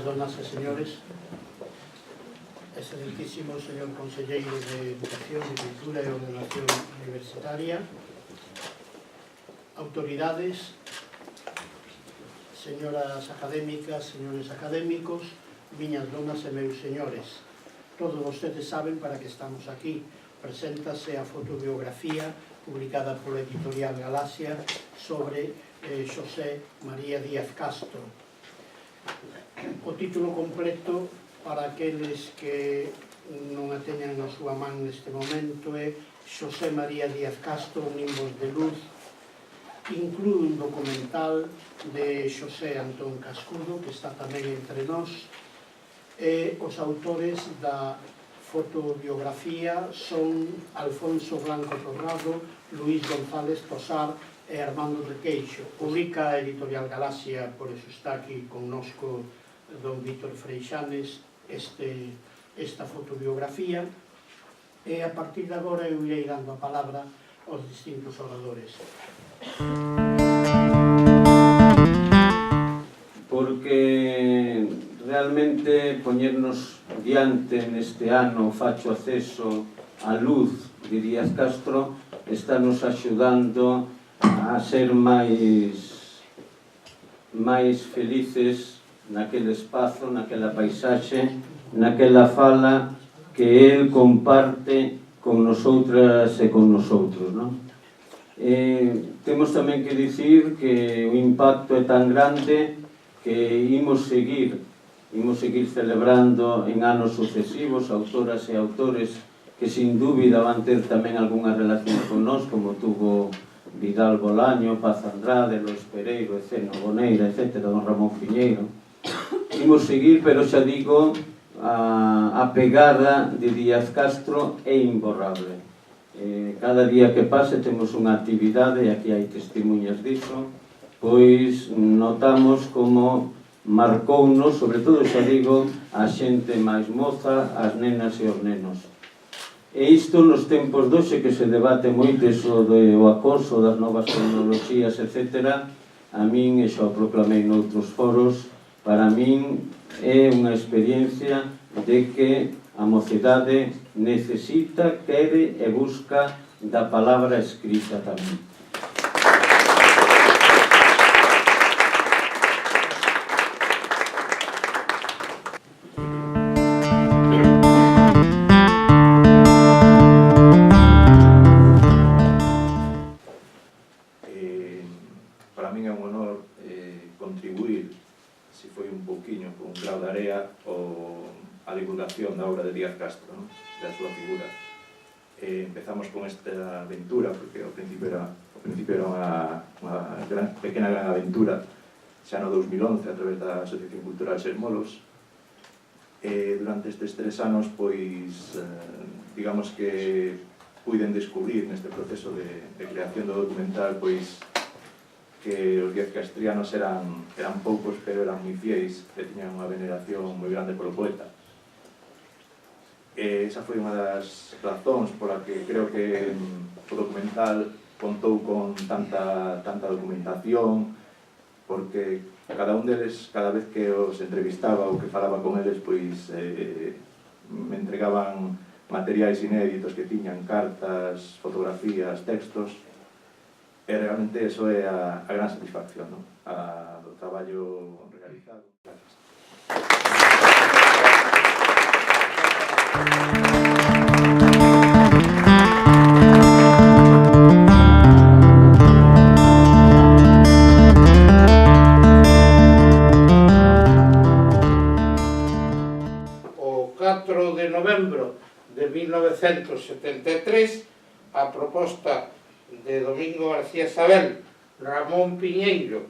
donas e señores, excelentísimo señor Conselleiro de Educación, de Cultura e Ordenación Universitaria, autoridades, señoras académicas, señores académicos, miñas donas e meus señores. Todos vostedes saben para que estamos aquí. Preséntase a fotobiografía publicada pola editorial Galaxia sobre Xosé María Díaz Castro. O título completo, para aqueles que non a teñan na súa man neste momento, é Xosé María Díaz Castro, Nimbos de Luz. Inclúe un documental de Xosé Antón Cascudo, que está tamén entre nós, e os autores da fotobiografía son Alfonso Blanco Torrado, Luís González Tosar e Armando Requeixo. Publica a editorial Galaxia, por eso está aquí connosco don Víctor Freixanes esta fotobiografía, e a partir de agora eu irei dando a palabra aos distintos oradores. Porque realmente poñernos diante neste ano facho acceso á luz de Díaz Castro está nos axudando a ser máis felices naquele espazo, naquela paisaxe, naquela fala que el comparte con nosotras e con nosotros, non? Temos tamén que dicir que o impacto é tan grande que imos seguir celebrando en anos sucesivos autoras e autores que sin dúbida van ter tamén algunha relación con nós, como tuvo Vidal Bolaño, Paz Andrade, Lois Pereiro, Eceno Boneira, etc., don Ramón Piñeiro. Imos seguir, pero xa digo, a pegada de Díaz Castro é imborrable. Cada día que pase temos unha actividade, e aquí hai testemunhas diso, pois notamos como marcounos, sobre todo, xa digo, a xente máis moza, as nenas e os nenos. E isto nos tempos doxe que se debate moito iso do acoso, das novas tecnoloxías, etc., a min, e xa o proclamei noutros foros, para min é unha experiencia de que a mocidade necesita, quere e busca da palabra escrita tamén. Para min é un honor contribuir, se foi un pouquiño, con un grau de area, a divulgación da obra de Díaz Castro, da súa figura. Empezamos con esta aventura, porque ao principio era unha pequena gran aventura, xa no 2011, a través da Asociación Cultural Xermolos. Durante estes 3 anos, pois, digamos que puiden descubrir neste proceso de creación do documental, pois, que os Díaz Castrianos eran poucos, pero eran moi fiéis, e tiñan unha veneración moi grande polo poeta. Esa foi unha das razóns pola que creo que o documental contou con tanta documentación, porque cada un deles, cada vez que os entrevistaba ou que falaba con eles, pois me entregaban materiais inéditos que tiñan, cartas, fotografías, textos, e realmente eso é a gran satisfacción do traballo realizado. Gracias. O 4 de novembro de 1973, a proposta de Domingo García Sabel, Ramón Piñeiro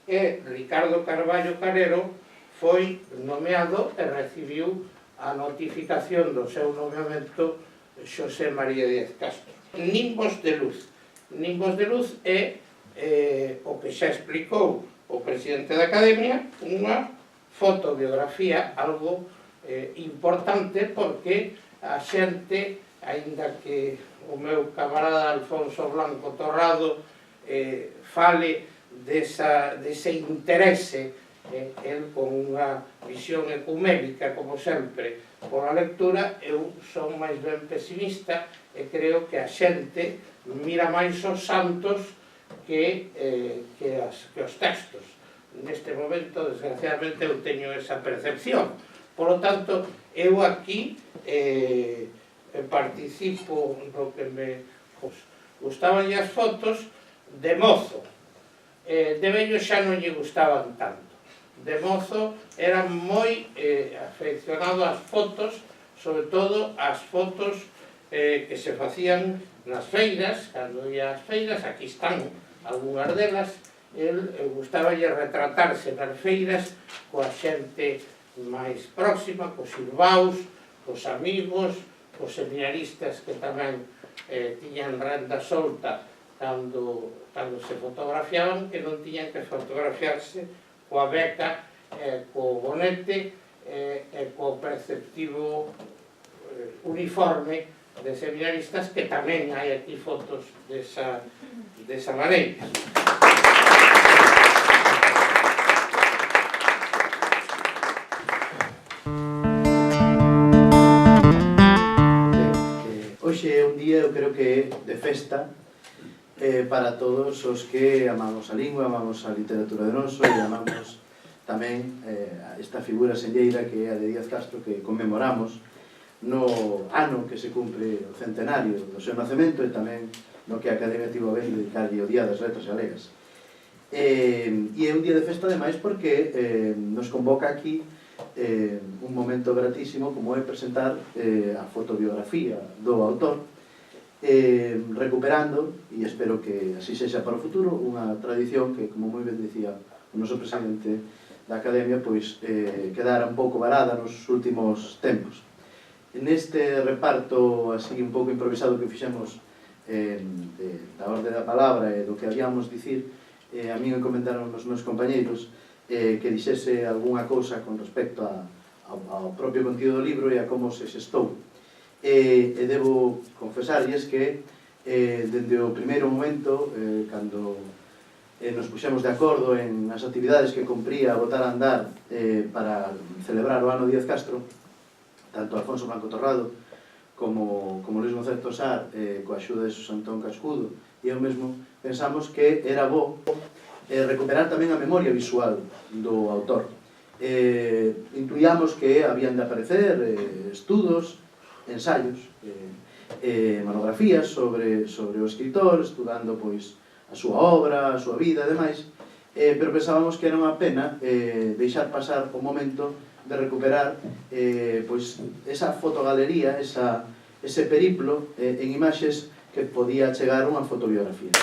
e Ricardo Carballo Carero, foi nomeado e recibiu a notificación do seu nomeamento Xosé María Díaz Castro. Nimbos de Luz. Nimbos de Luz é o que xa explicou o presidente da Academia, unha fotobiografía, algo importante, porque a xente, aínda que o meu camarada Alfonso Blanco Torrado fale dese interese el con unha visión ecuménica, como sempre, pola lectura. Eu son máis ben pesimista e creo que a xente mira máis os santos que os textos. Neste momento, desgraciadamente, eu teño esa percepción. Por lo tanto, eu aquí participo no que me gustaban as fotos de mozo. De vello xa non lle gustaban tanto. De mozo era moi afeccionado ás fotos, sobre todo as fotos que se facían nas feiras. Cando ia ás feiras, aquí están algunhas delas, gustaballe retratarse nas feiras coa xente máis próxima, cos irmãos, cos amigos, cos seminaristas que tamén tiñan renda solta cando se fotografiaban, que non tiñan que fotografiarse coa beca, co bonete e co preceptivo uniforme de seminaristas, que tamén hai aquí fotos desa maneira. Hoxe é un día, eu creo que de festa para todos os que amamos a lingua, amamos a literatura de noso e amamos tamén esta figura selleira que é a de Díaz Castro, que conmemoramos no ano que se cumpre o centenario do seu nacemento e tamén no que a Academia tivo a vez de dedicarlle o Día das Letras Galegas. E é un día de festa, ademais, porque nos convoca aquí un momento gratísimo como é presentar a fotobiografía do autor, recuperando, e espero que así sexa para o futuro, unha tradición que, como moi ben dicía o noso presidente da Academia, pois quedara un pouco varada nos últimos tempos. Neste reparto así un pouco improvisado que fixemos da orde da palabra e do que habíamos dicir, a mí encomendaron os meus compañeiros que dixese algunha cousa con respecto ao propio contido do libro e a como se xestou. E debo confesarlles que dende o primeiro momento, cando nos puxemos de acordo en as actividades que cumpría botar a andar para celebrar o ano Díaz Castro, tanto Alfonso Blanco Torrado como Luis González Tosar, coa axuda de Xosé Antón Cascudo, e eu mesmo pensamos que era bo recuperar tamén a memoria visual do autor. Intuíamos que habían de aparecer estudos, ensaios, monografías sobre o escritor, estudando pois a súa obra, a súa vida e demais, pero pensábamos que era unha pena deixar pasar o momento de recuperar pois esa fotogalería, ese periplo en imaxes que podía chegar unha fotobiografía.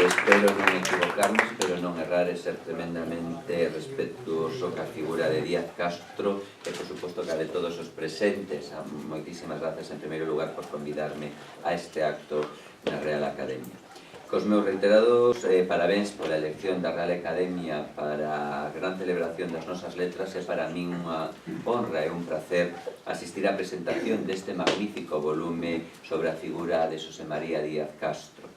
Espero non equivocarnos, pero non errar e ser tremendamente respetuoso ca figura de Díaz Castro e, por suposto, ca de todos os presentes. Moitísimas gracias, en primeiro lugar, por convidarme a este acto na Real Academia. Cos meus reiterados parabéns pola elección da Real Academia para a gran celebración das nosas letras. É para min unha honra e un placer asistir á presentación deste magnífico volume sobre a figura de Xosé María Díaz Castro.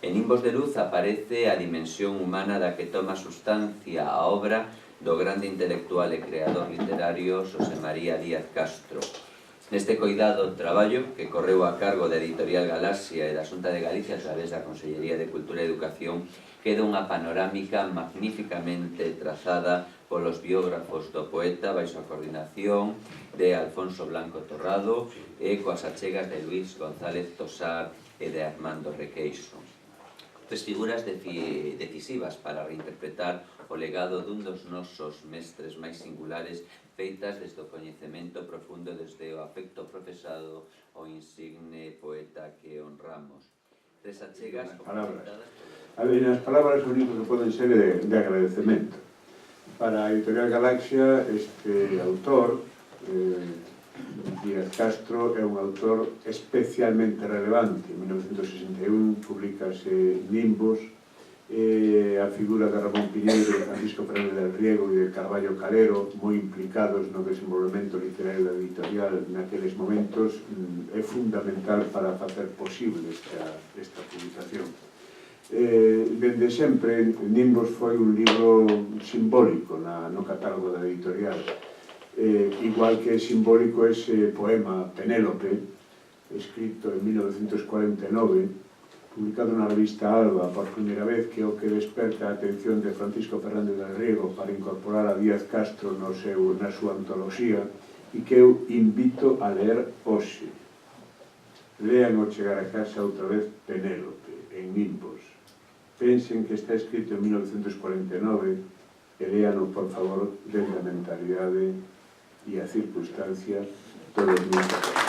En Nimbos de Luz aparece a dimensión humana da que toma sustancia a obra do grande intelectual e creador literario Xosé María Díaz Castro. Neste coidado traballo, que correu a cargo da Editorial Galaxia e da Xunta de Galicia a través da Consellería de Cultura e Educación, queda unha panorámica magníficamente trazada polos biógrafos do poeta baixo a coordinación de Alfonso Blanco Torrado e coas achegas de Luis González Tosar e de Armando Requeixo. Tres figuras decisivas para reinterpretar o legado dun dos nosos mestres máis singulares, feitas desde o coñecemento profundo, desde o afecto profesado ao insigne poeta que honramos. Tres achegas complementadas... As palabras únicas que poden ser de agradecemento. Para a Editorial Galaxia, este autor, Díaz Castro, é un autor especialmente relevante. En 1961 publicase Nimbos, a figura de Ramón Piñeiro, de Francisco Fernández del Riego e de Carballo Calero, moi implicados no desenvolvemento literario da editorial naqueles momentos, é fundamental para facer posible esta publicación. Dende sempre, Nimbos foi un libro simbólico no catálogo da editorial. Igual que é simbólico ese poema Penélope, escrito en 1949, publicado na revista Alba por primeira vez, que é o que desperta a atención de Francisco Fernández del Riego para incorporar a Díaz Castro na súa antoloxía, e que eu invito a ler hoxe. Lean ao chegar a casa outra vez Penélope, en Nimbos. Pensen que está escrito en 1949 e leano, por favor, desde a mentalidade e a circunstancia do 2014.